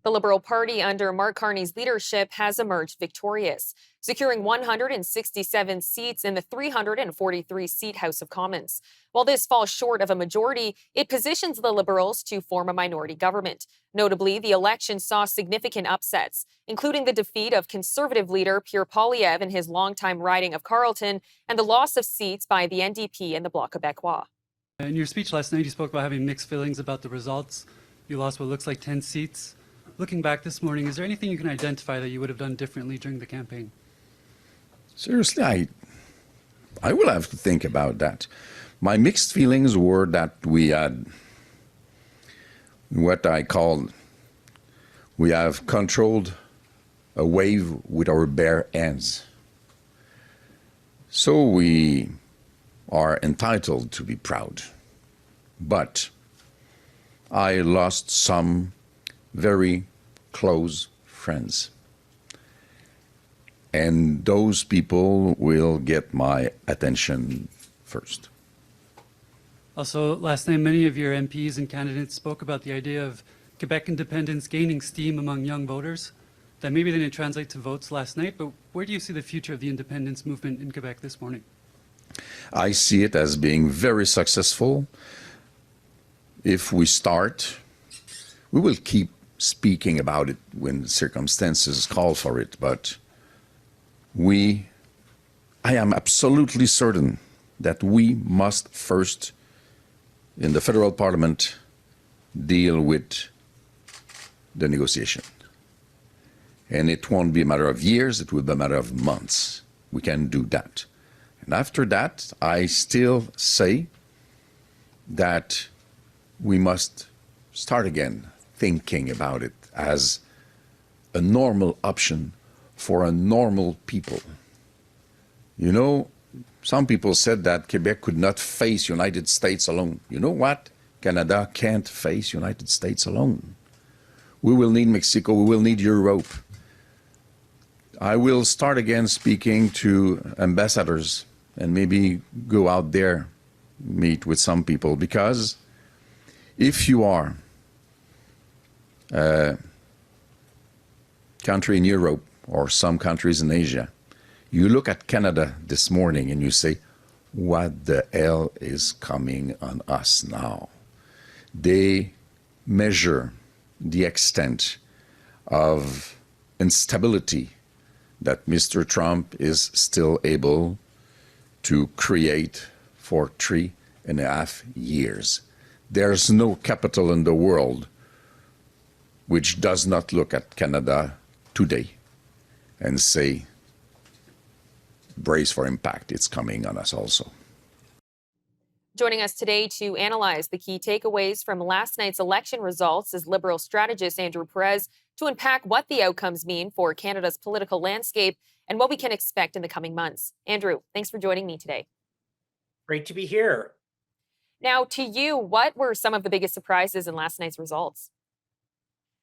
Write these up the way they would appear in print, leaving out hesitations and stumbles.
The Liberal Party under Mark Carney's leadership has emerged victorious, securing 167 seats in the 343-seat House of Commons. While this falls short of a majority, it positions the Liberals to form a minority government. Notably, the election saw significant upsets, including the defeat of Conservative leader Pierre Poilievre in his longtime riding of Carleton and the loss of seats by the NDP and the Bloc Québécois. In your speech last night, you spoke about having mixed feelings about the results. You lost what looks like 10 seats. Looking back this morning, is there anything you can identify that you would have done differently during the campaign? Seriously, I will have to think about that. My mixed feelings were that we had what I call, we have controlled a wave with our bare hands. So we are entitled to be proud. But I lost some very close friends. And those people will get my attention first. Also, last night, many of your MPs and candidates spoke about the idea of Quebec independence gaining steam among young voters. That maybe didn't translate to votes last night, but where do you see the future of the independence movement in Quebec this morning? I see it as being very successful. If we start, we will keep speaking about it when circumstances call for it, but I am absolutely certain that we must first, in the federal parliament, deal with the negotiation. And it won't be a matter of years, it will be a matter of months. We can do that. And after that, I still say that we must start again thinking about it as a normal option for a normal people. You know, some people said that Quebec could not face United States alone. You know what? Canada can't face United States alone. We will need Mexico, we will need Europe. I will start again speaking to ambassadors and maybe go out there, meet with some people, because if you are a country in Europe or some countries in Asia, you look at Canada this morning and you say, what the hell is coming on us now? They measure the extent of instability that Mr. Trump is still able to create for 3.5 years. There's no capital in the world which does not look at Canada today and say, brace for impact, it's coming on us also. Joining us today to analyze the key takeaways from last night's election results is Liberal strategist Andrew Perez to unpack what the outcomes mean for Canada's political landscape and what we can expect in the coming months. Andrew, thanks for joining me today. Great to be here. Now, to you, what were some of the biggest surprises in last night's results?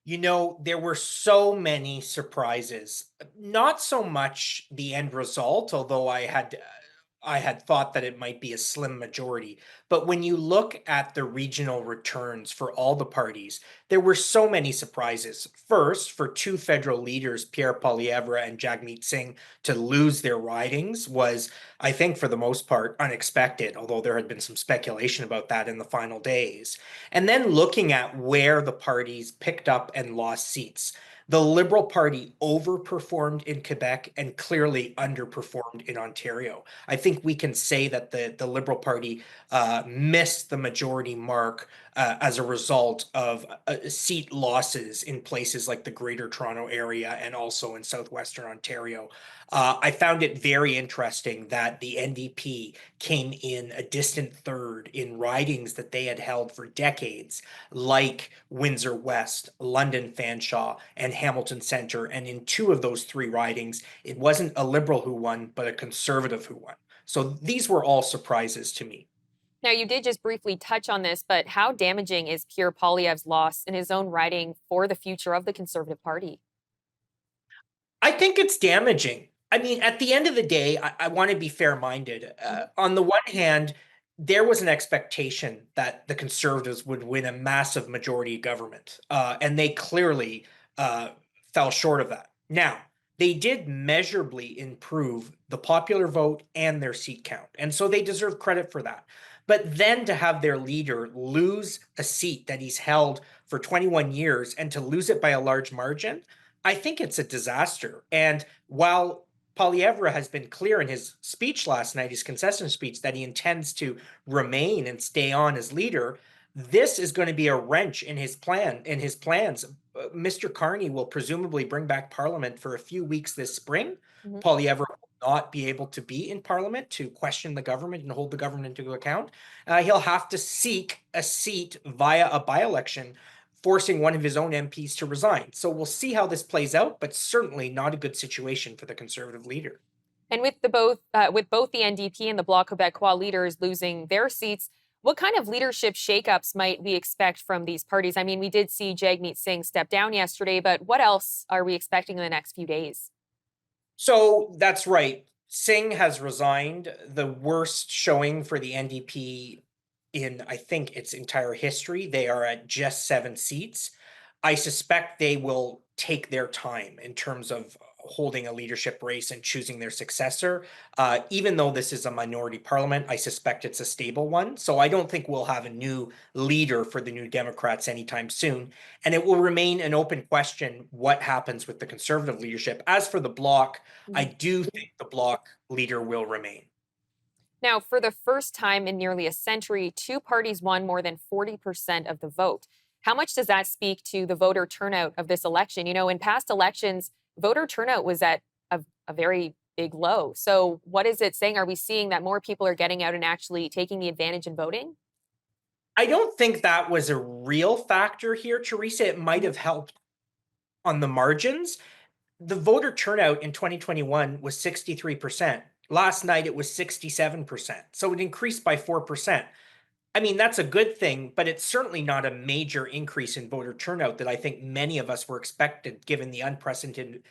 You know, there were so many surprises. Not so much the end result, although I had thought that it might be a slim majority. But when you look at the regional returns for all the parties, there were so many surprises. First, for two federal leaders, Pierre Poilievre and Jagmeet Singh, to lose their ridings was, I think, for the most part, unexpected, although there had been some speculation about that in the final days. And then looking at where the parties picked up and lost seats. The Liberal Party overperformed in Quebec and clearly underperformed in Ontario. I think we can say that the Liberal Party missed the majority mark as a result of seat losses in places like the Greater Toronto Area and also in southwestern Ontario. I found it very interesting that the NDP came in a distant third in ridings that they had held for decades, like Windsor West, London Fanshawe, and Hamilton Centre. And in two of those three ridings, it wasn't a Liberal who won, but a Conservative who won. So these were all surprises to me. Now, you did just briefly touch on this, but how damaging is Pierre Poilievre's loss in his own riding for the future of the Conservative Party? I think it's damaging. I mean, at the end of the day, I want to be fair-minded. On the one hand, there was an expectation that the Conservatives would win a massive majority government, and they clearly fell short of that. Now, they did measurably improve the popular vote and their seat count, and so they deserve credit for that. But then to have their leader lose a seat that he's held for 21 years and to lose it by a large margin, I think it's a disaster. And while Poilievre has been clear in his speech last night, his concession speech, that he intends to remain and stay on as leader, this is going to be a wrench in his plans. Mr. Carney will presumably bring back Parliament for a few weeks this spring. Mhm. Poilievre will not be able to be in Parliament to question the government and hold the government into account. He'll have to seek a seat via a by-election, forcing one of his own MPs to resign. So we'll see how this plays out, but certainly not a good situation for the Conservative leader. And with both the NDP and the Bloc Québécois leaders losing their seats, what kind of leadership shakeups might we expect from these parties? I mean, we did see Jagmeet Singh step down yesterday, but what else are we expecting in the next few days? So that's right. Singh has resigned, the worst showing for the NDP in, I think, its entire history. They are at just 7 seats. I suspect they will take their time in terms of holding a leadership race and choosing their successor. Even though this is a minority parliament, I suspect it's a stable one. So I don't think we'll have a new leader for the New Democrats anytime soon. And it will remain an open question what happens with the Conservative leadership. As for the Bloc, I do think the Bloc leader will remain. Now, for the first time in nearly a century, two parties won more than 40% of the vote. How much does that speak to the voter turnout of this election? You know, in past elections, voter turnout was at a very big low. So, what is it saying? Are we seeing that more people are getting out and actually taking the advantage in voting? I don't think that was a real factor here, Theresa. It might have helped on the margins. The voter turnout in 2021 was 63%. Last night it was 67%. So it increased by 4%. I mean, that's a good thing, but it's certainly not a major increase in voter turnout that I think many of us were expected given the unprecedented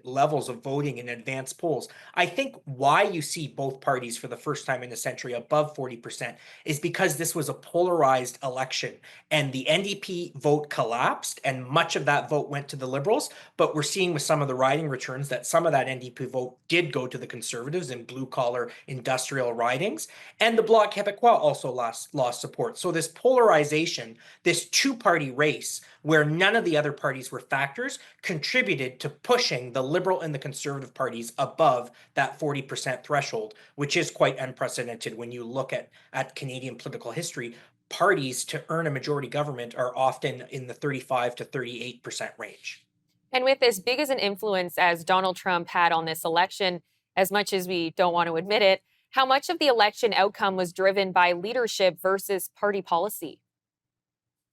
levels of voting in advanced polls. I think why you see both parties for the first time in a century above 40% is because this was a polarized election and the NDP vote collapsed and much of that vote went to the Liberals. But we're seeing with some of the riding returns that some of that NDP vote did go to the Conservatives in blue collar industrial ridings. And the Bloc Québécois also lost support. So this polarization, this two-party race where none of the other parties were factors, contributed to pushing the Liberal and the Conservative parties above that 40% threshold, which is quite unprecedented when you look at Canadian political history. Parties to earn a majority government are often in the 35 to 38% range. And with as big as an influence as Donald Trump had on this election, as much as we don't want to admit it, how much of the election outcome was driven by leadership versus party policy?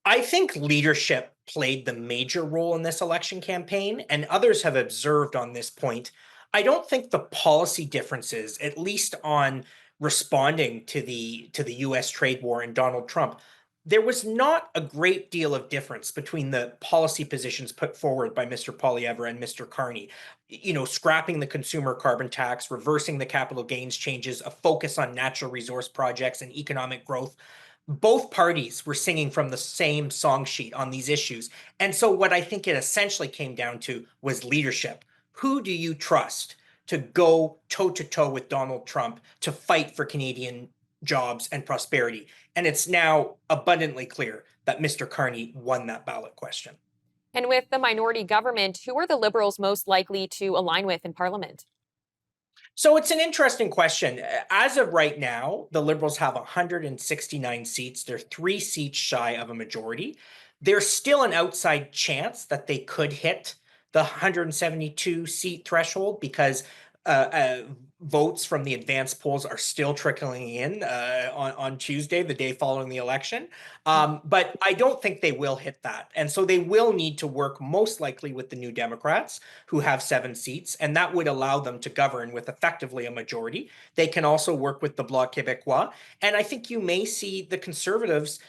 I think leadership played the major role in this election campaign, and others have observed on this point. I don't think the policy differences, at least on responding to the US trade war and Donald Trump, there was not a great deal of difference between the policy positions put forward by Mr. Poilievre and Mr. Carney. You know, scrapping the consumer carbon tax, reversing the capital gains changes, a focus on natural resource projects and economic growth. Both parties were singing from the same song sheet on these issues. And so what I think it essentially came down to was leadership. Who do you trust to go toe to toe with Donald Trump to fight for Canadian jobs and prosperity? And it's now abundantly clear that Mr. Carney won that ballot question. And with the minority government, who are the Liberals most likely to align with in Parliament? So it's an interesting question. As of right now, the Liberals have 169 seats. They're 3 seats shy of a majority. There's still an outside chance that they could hit the 172 seat threshold because votes from the advanced polls are still trickling in on Tuesday, the day following the election. But I don't think they will hit that. And so they will need to work most likely with the New Democrats, who have 7 seats, and that would allow them to govern with effectively a majority. They can also work with the Bloc Québécois. And I think you may see the Conservatives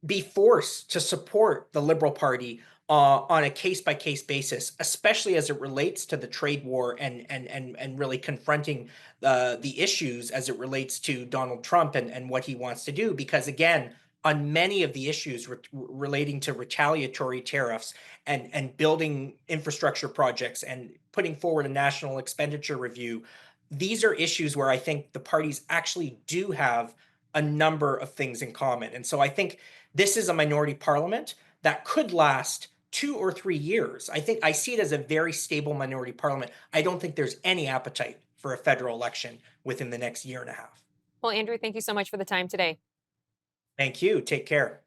be forced to support the Liberal Party on a case-by-case basis, especially as it relates to the trade war and really confronting the issues as it relates to Donald Trump and what he wants to do. Because again, on many of the issues relating to retaliatory tariffs and building infrastructure projects and putting forward a national expenditure review. These are issues where I think the parties actually do have a number of things in common. And so I think this is a minority parliament that could last 2 or 3 years. I think I see it as a very stable minority parliament. I don't think there's any appetite for a federal election within the next year and a half. Well, Andrew, thank you so much for the time today. Thank you. Take care.